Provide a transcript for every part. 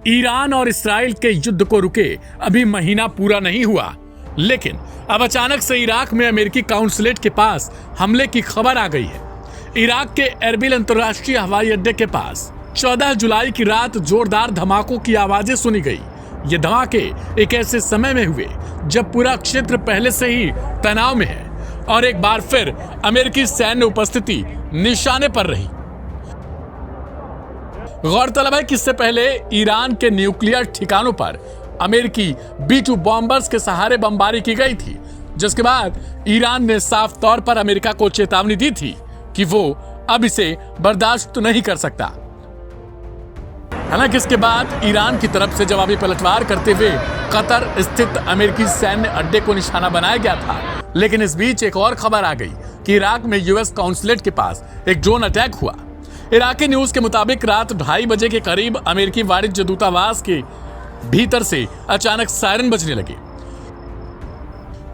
Iran और Israel के युद्ध को रुके अभी महीना पूरा नहीं हुआ, लेकिन अब अचानक से इराक में अमेरिकी काउंसलेट के पास हमले की खबर आ गई है। इराक के एरबिल अंतर्राष्ट्रीय हवाई अड्डे के पास 14 जुलाई की रात जोरदार धमाकों की आवाजें सुनी गई। ये धमाके एक ऐसे समय में हुए जब पूरा क्षेत्र पहले से ही तनाव में है और एक बार फिर अमेरिकी सैन्य उपस्थिति निशाने पर रही। गौरतलब है कि इससे पहले ईरान के न्यूक्लियर ठिकानों पर अमेरिकी B-2 बॉम्बर्स के सहारे बमबारी की गई थी, जिसके बाद ईरान ने साफ तौर पर अमेरिका को चेतावनी दी थी कि वो अब इसे बर्दाश्त नहीं कर सकता। हालांकि इसके बाद ईरान की तरफ से जवाबी पलटवार करते हुए कतर स्थित अमेरिकी सैन्य अड्डे को निशाना बनाया गया था। लेकिन इस बीच एक और खबर आ गई कि इराक में यूएस काउंसलेट के पास एक ड्रोन अटैक हुआ। इराकी न्यूज के मुताबिक रात 2:30 बजे के करीब अमेरिकी वाणिज्य दूतावास के भीतर से अचानक सायरन बजने लगे।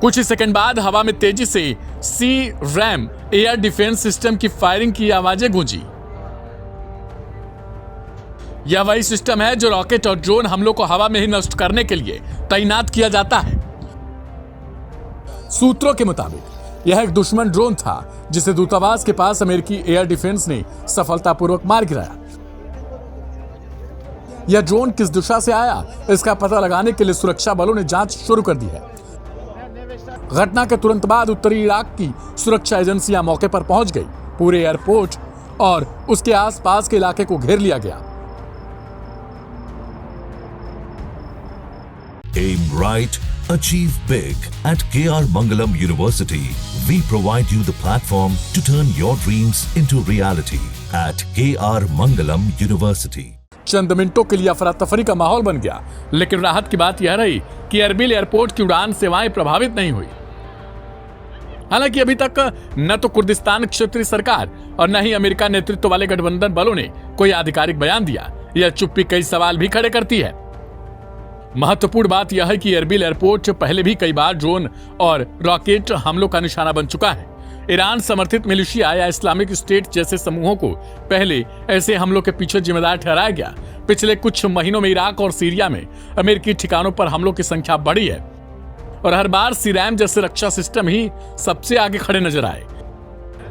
कुछ ही सेकंड बाद हवा में तेजी से C-RAM एयर डिफेंस सिस्टम की फायरिंग की आवाजें गूंजी। यह वही सिस्टम है जो रॉकेट और ड्रोन हमलों को हवा में ही नष्ट करने के लिए तैनात किया जाता है। सूत्रों के मुताबिक यह एक दुश्मन ड्रोन था जिसे दूतावास के पास अमेरिकी एयर डिफेंस ने सफलतापूर्वक मार गिराया। यह ड्रोन किस दिशा से आया, इसका पता लगाने के लिए सुरक्षा बलों ने जांच शुरू कर दी है। घटना के तुरंत बाद उत्तरी इराक की सुरक्षा एजेंसियां मौके पर पहुंच गई। पूरे एयरपोर्ट और उसके आसपास के इलाके को घेर लिया गया। Aim right, achieve big. At KR Mangalam University, we provide you the platform to turn your dreams into reality. At KR Mangalam University. चंद मिनटों के लिए अफरा तफरी का माहौल बन गया, लेकिन राहत की बात यह रही कि एरबिल एयरपोर्ट की उड़ान सेवाएं प्रभावित नहीं हुई। हालांकि अभी तक न तो कुर्दिस्तान क्षेत्रीय सरकार और न ही अमेरिका नेतृत्व वाले गठबंधन बलों ने कोई आधिकारिक बयान दिया। यह चुप्पी कई सवाल भी खड़े करती है। महत्वपूर्ण बात यह है कि एरबिल एयरपोर्ट पहले भी कई बार ड्रोन और रॉकेट हमलों का निशाना बन चुका है। ईरान समर्थित मिलिशिया या इस्लामिक स्टेट जैसे समूहों को पहले ऐसे हमलों के पीछे जिम्मेदार ठहराया गया। पिछले कुछ महीनों में इराक और सीरिया में अमेरिकी ठिकानों पर हमलों की संख्या बढ़ी है और हर बार C-RAM जैसे रक्षा सिस्टम ही सबसे आगे खड़े नजर आए।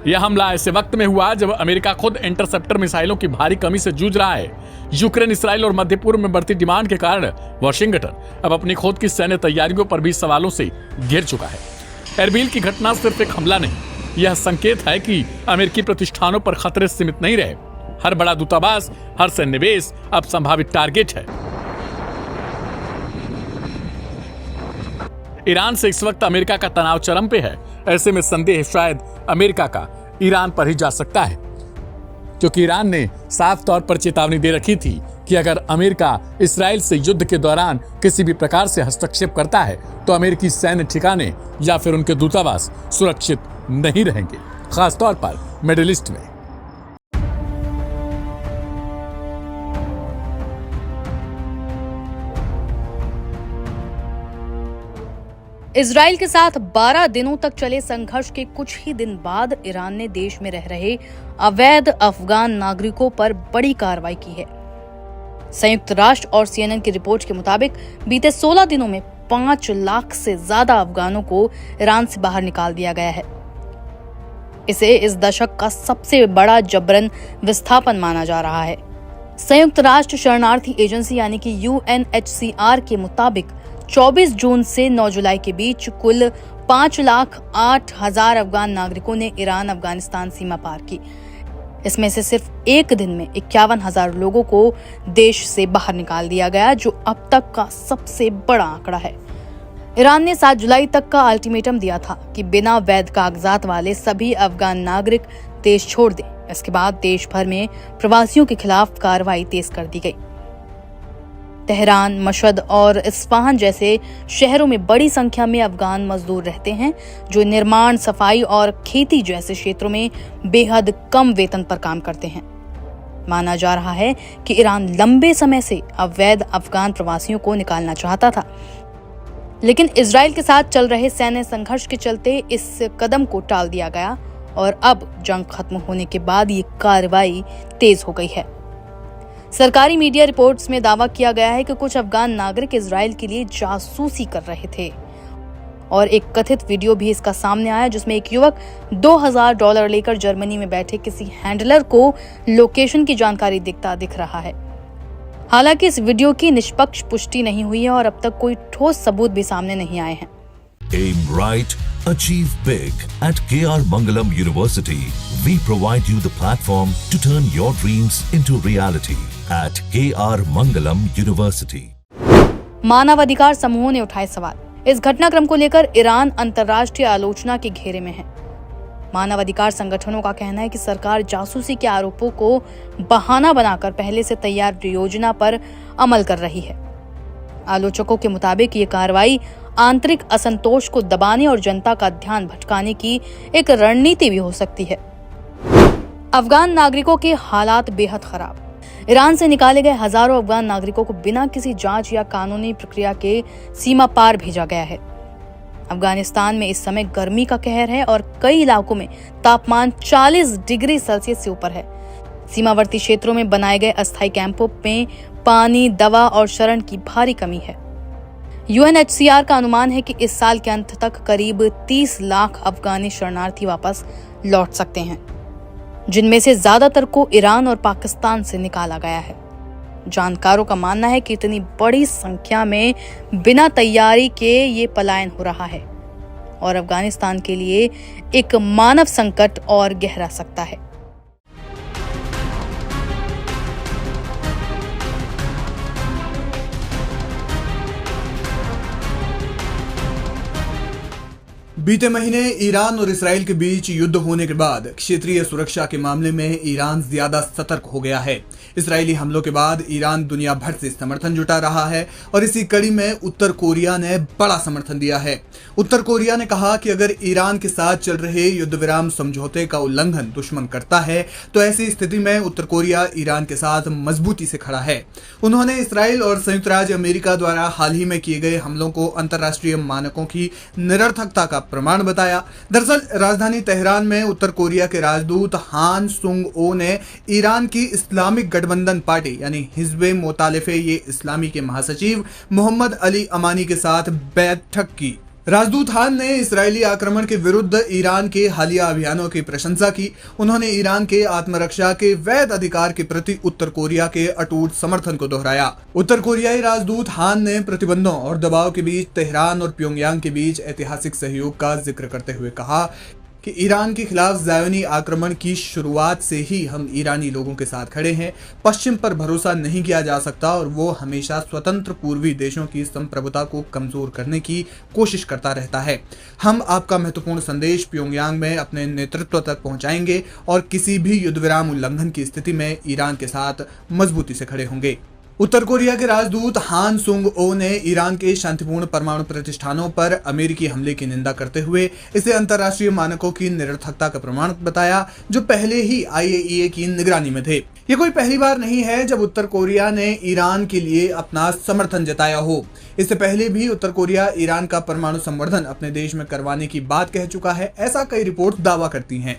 यह हमला ऐसे वक्त में हुआ जब अमेरिका खुद इंटरसेप्टर मिसाइलों की भारी कमी से जूझ रहा है। यूक्रेन, इसराइल और मध्य पूर्व में बढ़ती डिमांड के कारण वाशिंगटन अब अपनी खुद की सैन्य तैयारियों पर भी सवालों से घिर चुका है। एरबिल की घटना सिर्फ एक हमला नहीं, यह संकेत है कि अमेरिकी प्रतिष्ठानों पर खतरे सीमित नहीं रहे। हर बड़ा दूतावास, हर सैन्य बेस अब संभावित टारगेट है। ईरान से इस वक्त अमेरिका का तनाव चरम पे है। ऐसे में संदेह शायद अमेरिका का ईरान पर ही जा सकता है, क्योंकि ईरान ने साफ तौर पर चेतावनी दे रखी थी कि अगर अमेरिका इसराइल से युद्ध के दौरान किसी भी प्रकार से हस्तक्षेप करता है तो अमेरिकी सैन्य ठिकाने या फिर उनके दूतावास सुरक्षित नहीं रहेंगे, खासतौर पर मिडिल ईस्ट में। इजराइल के साथ 12 दिनों तक चले संघर्ष के कुछ ही दिन बाद ईरान ने देश में रह रहे अवैध अफगान नागरिकों पर बड़ी कार्रवाई की है। संयुक्त राष्ट्र और CNN की रिपोर्ट के मुताबिक बीते 16 दिनों में 5 लाख से ज्यादा अफगानों को ईरान से बाहर निकाल दिया गया है। इसे इस दशक का सबसे बड़ा जबरन विस्थापन माना जा रहा है। संयुक्त राष्ट्र शरणार्थी एजेंसी यानी कि UNHCR के मुताबिक 24 जून से 9 जुलाई के बीच कुल 5,08,000 अफगान नागरिकों ने ईरान अफगानिस्तान सीमा पार की। इसमें से सिर्फ एक दिन में 51,000 लोगों को देश से बाहर निकाल दिया गया, जो अब तक का सबसे बड़ा आंकड़ा है। ईरान ने 7 जुलाई तक का अल्टीमेटम दिया था कि बिना वैध कागजात वाले सभी अफगान नागरिक देश छोड़ दें। इसके बाद देश भर में प्रवासियों के खिलाफ कार्रवाई तेज कर दी गई। तेहरान, मशहद और इस्फहान जैसे शहरों में बड़ी संख्या में अफगान मजदूर रहते हैं, जो निर्माण, सफाई और खेती जैसे क्षेत्रों में बेहद कम वेतन पर काम करते हैं। माना जा रहा है कि ईरान लंबे समय से अवैध अफगान प्रवासियों को निकालना चाहता था, लेकिन इजराइल के साथ चल रहे सैन्य संघर्ष के चलते इस कदम को टाल दिया गया और अब जंग खत्म होने के बाद ये कार्रवाई तेज हो गई है। सरकारी मीडिया रिपोर्ट्स में दावा किया गया है कि कुछ अफगान नागरिक इजराइल के लिए जासूसी कर रहे थे और एक कथित वीडियो भी इसका सामने आया जिसमें एक युवक $2000 लेकर जर्मनी में बैठे किसी हैंडलर को लोकेशन की जानकारी दिख रहा है। हालांकि इस वीडियो की निष्पक्ष पुष्टि नहीं हुई है और अब तक कोई ठोस सबूत भी सामने नहीं आए हैं। Aim right, achieve big. At KR Mangalam University, we provide you the platform to turn your dreams into reality. At KR Mangalam University. मानवाधिकार समूहों ने उठाए सवाल। इस घटनाक्रम को लेकर ईरान अंतर्राष्ट्रीय आलोचना के घेरे में है। मानवाधिकार संगठनों का कहना है कि सरकार जासूसी के आरोपों को बहाना बनाकर पहले से तैयार योजना पर अमल कर रही है। आलोचकों के मुताबिक ये कार्रवाई आंतरिक असंतोष को दबाने और जनता का ध्यान भटकाने की एक रणनीति भी हो सकती है। अफगान नागरिकों के हालात बेहद खराब। ईरान से निकाले गए हजारों अफगान नागरिकों को बिना किसी जांच या कानूनी प्रक्रिया के सीमा पार भेजा गया है। अफगानिस्तान में इस समय गर्मी का कहर है और कई इलाकों में तापमान 40 डिग्री सेल्सियस से ऊपर है। सीमावर्ती क्षेत्रों में बनाए गए अस्थायी कैंपों में पानी, दवा और शरण की भारी कमी है। UNHCR का अनुमान है कि इस साल के अंत तक करीब 30 लाख अफगानी शरणार्थी वापस लौट सकते हैं, जिनमें से ज्यादातर को ईरान और पाकिस्तान से निकाला गया है। जानकारों का मानना है कि इतनी बड़ी संख्या में बिना तैयारी के ये पलायन हो रहा है और अफगानिस्तान के लिए एक मानव संकट और गहरा सकता है। बीते महीने ईरान और इसराइल के बीच युद्ध होने के बाद क्षेत्रीय सुरक्षा के मामले में ईरान ज्यादा सतर्क हो गया है। इसराइली हमलों के बाद ईरान दुनिया भर से समर्थन जुटा रहा है और इसी कड़ी में उत्तर कोरिया ने बड़ा समर्थन दिया है। उत्तर कोरिया ने कहा कि अगर ईरान के साथ चल रहे युद्ध विराम समझौते का उल्लंघन दुश्मन करता है तो ऐसी स्थिति में उत्तर कोरिया ईरान के साथ मजबूती से खड़ा है। उन्होंने इसराइल और संयुक्त राज्य अमेरिका द्वारा हाल ही में किए गए हमलों को अंतर्राष्ट्रीय मानकों की निरर्थकता का प्रमाण बताया। दरअसल राजधानी तेहरान में उत्तर कोरिया के राजदूत हान सुंग-ओ ने ईरान की इस्लामिक गठबंधन पार्टी यानी हिज़्ब मोतालिफे ये इस्लामी के महासचिव मोहम्मद अली अमानी के साथ बैठक की। राजदूत हान ने इस्राएली आक्रमण के विरुद्ध ईरान के हालिया अभियानों की प्रशंसा की। उन्होंने ईरान के आत्मरक्षा के वैध अधिकार के प्रति उत्तर कोरिया के अटूट समर्थन को दोहराया। उत्तर कोरियाई राजदूत हान ने प्रतिबंधों और दबाव के बीच तेहरान और प्योंगयांग के बीच ऐतिहासिक सहयोग का जिक्र करते हुए कहा कि ईरान के खिलाफ ज़ायोनी आक्रमण की शुरुआत से ही हम ईरानी लोगों के साथ खड़े हैं। पश्चिम पर भरोसा नहीं किया जा सकता और वो हमेशा स्वतंत्र पूर्वी देशों की संप्रभुता को कमजोर करने की कोशिश करता रहता है। हम आपका महत्वपूर्ण संदेश प्योंगयांग में अपने नेतृत्व तक पहुंचाएंगे और किसी भी युद्ध विराम उल्लंघन की स्थिति में ईरान के साथ मजबूती से खड़े होंगे। उत्तर कोरिया के राजदूत हान सुंग-ओ ने ईरान के शांतिपूर्ण परमाणु प्रतिष्ठानों पर अमेरिकी हमले की निंदा करते हुए इसे अंतर्राष्ट्रीय मानकों की निरर्थकता का प्रमाण बताया, जो पहले ही IAEA की निगरानी में थे। ये कोई पहली बार नहीं है जब उत्तर कोरिया ने ईरान के लिए अपना समर्थन जताया हो। इससे पहले भी उत्तर कोरिया ईरान का परमाणु संवर्धन अपने देश में करवाने की बात कह चुका है, ऐसा कई रिपोर्ट दावा करती हैं।